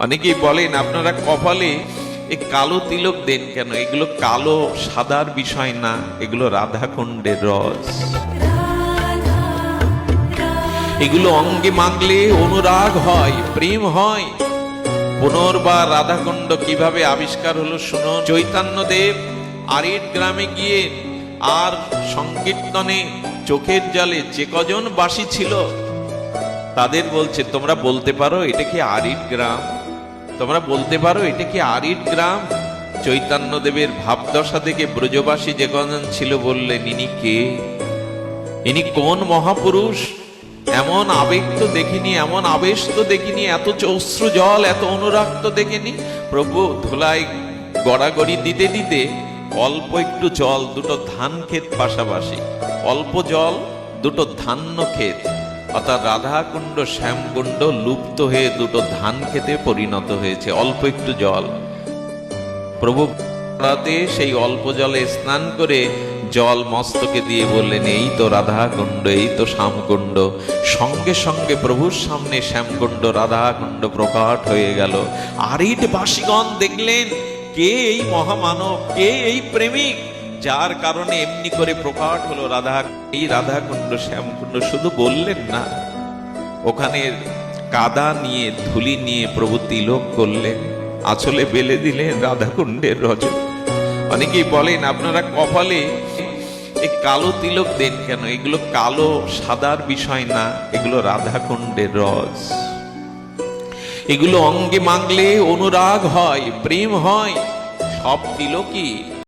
অনেকেই বলেন আপনারা কপালে এই কালো তিলক দেন কেন? এগুলো কালো সাদার বিষয় না, এগুলো রাধাকুণ্ডের রস। এগুলো অঙ্গে মাখলে অনুরাগ হয়, প্রেম হয়। পুনর্বার রাধাকুণ্ড কিভাবে আবিষ্কার হলো শুনুন। চৈতন্যদেব আরেট গ্রামে গিয়ে আর সংকীর্তনে চোখের জলে যে কজন বাসী ছিল তাদের বলছে, তোমরা বলতে পারো এটা কি আরিট গ্রাম? তোমরা বলতে পারো এটা কি আরিট গ্রাম? চৈতন্যদেবের ভাবদশা দেখে ব্রজবাসী যে কজন ছিল বললেন, ইনি কে? ইনি কোন মহাপুরুষ? এমন আবেগ তো দেখিনি, এমন আবেশ তো দেখিনি, এত অশ্রু জল, এত অনুরাগ তো দেখিনি। প্রভু ধুলায় গড়াগড়ি দিতে দিতে অল্প একটু জল, দুটো ধান ক্ষেত পাশাপাশি, অল্প জল দুটো ধান্য ক্ষেত, অর্থাৎ রাধাকুণ্ড শ্যামকুণ্ড লুপ্ত হয়ে দুটো ধান খেতে পরিণত হয়েছে। অল্প একটু জল। প্রভু সেই অল্প জলে স্নান করে জল মস্তকে দিয়ে বললেন, এই তো রাধাকুণ্ড, এই তো শ্যামকুণ্ড। সঙ্গে সঙ্গে প্রভুর সামনে শ্যামকুণ্ড রাধাকুণ্ড প্রকাট হয়ে গেল। আরিট বাসীগণ দেখলেন, কে এই মহামানব, কে এই প্রেমিক, যার কারণে এমনি করে প্রকাট হলো রাধা। এই রাধাকুণ্ড শ্যামকুণ্ড শুধু বললেন না, ওখানে কাদা নিয়ে ধুলি নিয়ে প্রভু তিলক করলেন, আঁচলে বেলে দিলেন রাধাকুণ্ডের রজ। অনেকেই বলেন আপনারা কপালে এই কালো তিলক দেন কেন? এগুলো কালো সাদার বিষয় না, এগুলো রাধাকুণ্ডের রস। এগুলো অঙ্গে মাখলে অনুরাগ হয়, প্রেম হয়। সব তিলকই